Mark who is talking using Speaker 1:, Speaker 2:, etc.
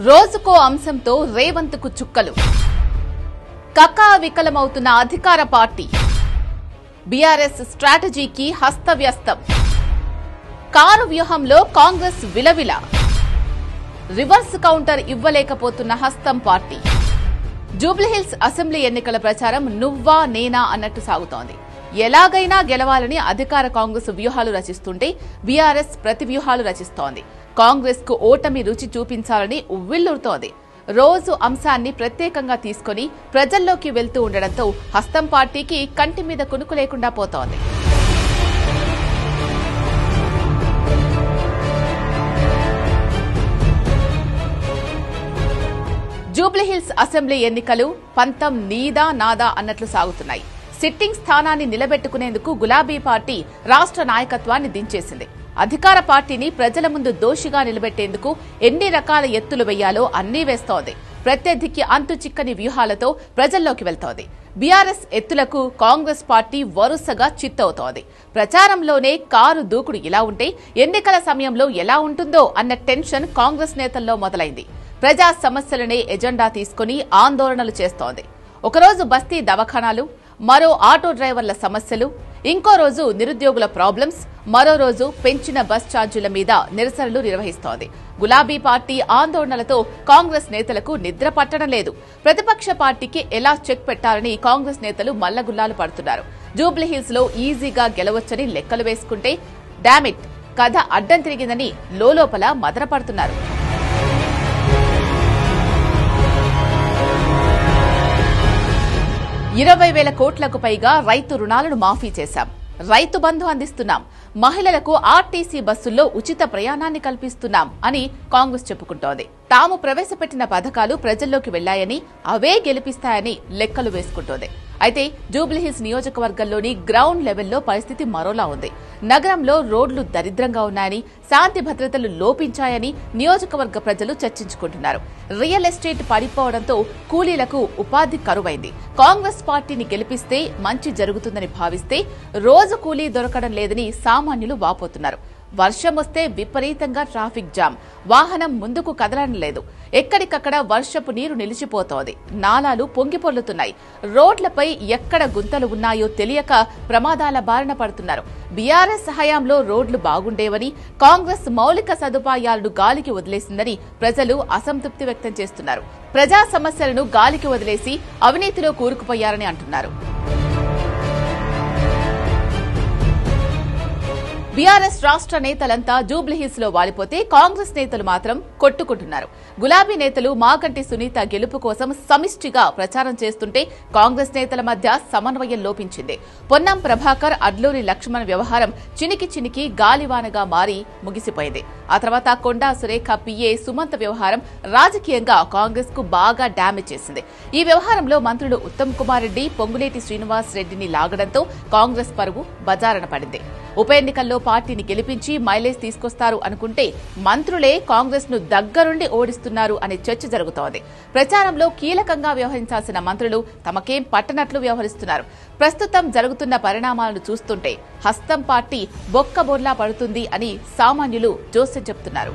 Speaker 1: రోజుకో అంశంతో రేవంత్కు చుక్కలు. కకావికలమవుతున్న అధికార పార్టీ. బీఆర్ఎస్ స్ట్రాటజీకి హస్తవ్యస్తం. కారు వ్యూహంలో కాంగ్రెస్ విలవిల. రివర్స్ కౌంటర్ ఇవ్వలేకపోతున్న హస్తం పార్టీ. జూబ్లీహిల్స్ అసెంబ్లీ ఎన్నికల ప్రచారం నువ్వా నేనా అన్నట్టు సాగుతోంది. ఎలాగైనా గెలవాలని అధికార కాంగ్రెస్ వ్యూహాలు రచిస్తుంటే బీఆర్ఎస్ ప్రతి వ్యూహాలు రచిస్తోంది. కాంగ్రెస్ కు ఓటమి రుచి చూపించాలని ఉవ్విళ్లూరుతోంది. రోజు అంశాన్ని ప్రత్యేకంగా తీసుకుని ప్రజల్లోకి వెళ్తూ ఉండడంతో హస్తం పార్టీకి కంటి మీద కునుకు లేకుండా పోతోంది. జూబ్లీహిల్స్ అసెంబ్లీ ఎన్నికలు పంతం నీదా నాదా అన్నట్లు సాగుతున్నాయి. సిట్టింగ్ స్థానాన్ని నిలబెట్టుకునేందుకు గులాబీ పార్టీ రాష్ట్ర నాయకత్వాన్ని దించేసింది. అధికార పార్టీని ప్రజల ముందు దోషిగా నిలబెట్టేందుకు ఎన్ని రకాల ఎత్తులు వేయాలో అన్నీ వేస్తోంది. ప్రత్యర్థికి అంతు చిక్కని వ్యూహాలతో ప్రజల్లోకి వెళ్తోంది. బీఆర్ఎస్ ఎత్తులకు కాంగ్రెస్ పార్టీ వరుసగా చిత్తవుతోంది. ప్రచారంలోనే కారు దూకుడు ఇలా ఉంటే ఎన్నికల సమయంలో ఎలా ఉంటుందో అన్న టెన్షన్ కాంగ్రెస్ నేతల్లో మొదలైంది. ప్రజా సమస్యలనే ఎజెండా తీసుకుని ఆందోళనలు చేస్తోంది. ఒకరోజు బస్తీ దవాఖానాలు, మరో ఆటో డ్రైవర్ల సమస్యలు, ఇంకో రోజు నిరుద్యోగుల ప్రాబ్లమ్స్, మరో రోజు పెంచిన బస్ ఛార్జీల మీద నిరసనలు నిర్వహిస్తోంది. గులాబీ పార్టీ ఆందోళనలతో కాంగ్రెస్ నేతలకు నిద్ర పట్టడం లేదు. ప్రతిపక్ష పార్టీకి ఎలా చెక్ పెట్టాలని కాంగ్రెస్ నేతలు మల్లగుల్లాలు పడుతున్నారు. జూబ్లీహిల్స్ లో ఈజీగా గెలవొచ్చని లెక్కలు వేసుకుంటే డామిట్ కథ అడ్డం తిరిగిందని లోలోపల మదనపడుతున్నారు. 20,000 కోట్లకు పైగా రైతు రుణాలను మాఫీ చేశాం. రైతు బంధు అందిస్తున్నాం. మహిళలకు ఆర్టీసీ బస్సుల్లో ఉచిత ప్రయాణాన్ని కల్పిస్తున్నాం అని కాంగ్రెస్ చెప్పుకుంటోంది. తాము ప్రవేశపెట్టిన పథకాలు ప్రజల్లోకి వెళ్లాయని, అవే గెలిపిస్తాయని లెక్కలు వేసుకుంటోంది. అయితే జూబ్లీహిల్స్ నియోజకవర్గంలోని గ్రౌండ్ లెవెల్లో పరిస్థితి మరోలా ఉంది. నగరంలో రోడ్లు దరిద్రంగా ఉన్నాయని, శాంతి భద్రతలు లోపించాయని నియోజకవర్గ ప్రజలు చర్చించుకుంటున్నారు. రియల్ ఎస్టేట్ పడిపోవడంతో కూలీలకు ఉపాధి కరువైంది. కాంగ్రెస్ పార్టీని గెలిపిస్తే మంచి జరుగుతుందని భావిస్తే రోజు కూలీ దొరకడం లేదని సామాన్యులు వాపోతున్నారు. వర్షం వస్తే విపరీతంగా ట్రాఫిక్ జామ్, వాహనం ముందుకు కదలడం లేదు. ఎక్కడికక్కడ వర్షపు నీరు నిలిచిపోతోంది. నాలాలు పొంగిపొర్లుతున్నాయి. రోడ్లపై ఎక్కడ గుంతలు ఉన్నాయో తెలియక ప్రమాదాల బారిన పడుతున్నారు. బీఆర్ఎస్ హయాంలో రోడ్లు బాగుండేవని, కాంగ్రెస్ మౌలిక సదుపాయాలను గాలికి వదిలేసిందని ప్రజలు అసంతృప్తి వ్యక్తం చేస్తున్నారు. ప్రజా సమస్యలను గాలికి వదిలేసి అవినీతిలో కూరుకుపోయారని అంటున్నారు. బీఆర్ఎస్ రాష్ట్ర నేతలంతా జూబ్లీహిల్స్ లో వాలిపోతే కాంగ్రెస్ నేతలు మాత్రం కొట్టుకుంటున్నారు. గులాబీ నేతలు మాగంటి సునీత గెలుపు కోసం సమిష్టిగా ప్రచారం చేస్తుంటే కాంగ్రెస్ నేతల మధ్య సమన్వయం లోపించింది. పొన్నం ప్రభాకర్, అడ్లూరి లక్ష్మణ్ వ్యవహారం చినికి గాలివానగా మారి ముగిసిపోయింది. ఆ తర్వాత కొండా సురేఖ పిఏ సుమంత్ వ్యవహారం రాజకీయంగా కాంగ్రెస్ కు బాగా డ్యామేజ్ చేసింది. ఈ వ్యవహారంలో మంత్రులు ఉత్తమ్ కుమార్ రెడ్డి, పొంగులేటి శ్రీనివాస్ రెడ్డిని లాగడంతో కాంగ్రెస్ పరువు బజారున పడింది. ఉప ఎన్నికల్లో పార్టీని గెలిపించి మైలేజ్ తీసుకొస్తారు అనుకుంటే మంత్రులే కాంగ్రెస్ ను దగ్గరుండి ఓడిస్తున్నారు అనే చర్చ జరుగుతోంది. ప్రచారంలో కీలకంగా వ్యవహరించాల్సిన మంత్రులు తమకేం పట్టనట్లు వ్యవహరిస్తున్నారు. ప్రస్తుతం జరుగుతున్న పరిణామాలను చూస్తుంటే హస్తం పార్టీ బొక్కబోర్లా పడుతుంది అని సామాన్యులు జోస్యం చెప్తున్నారు.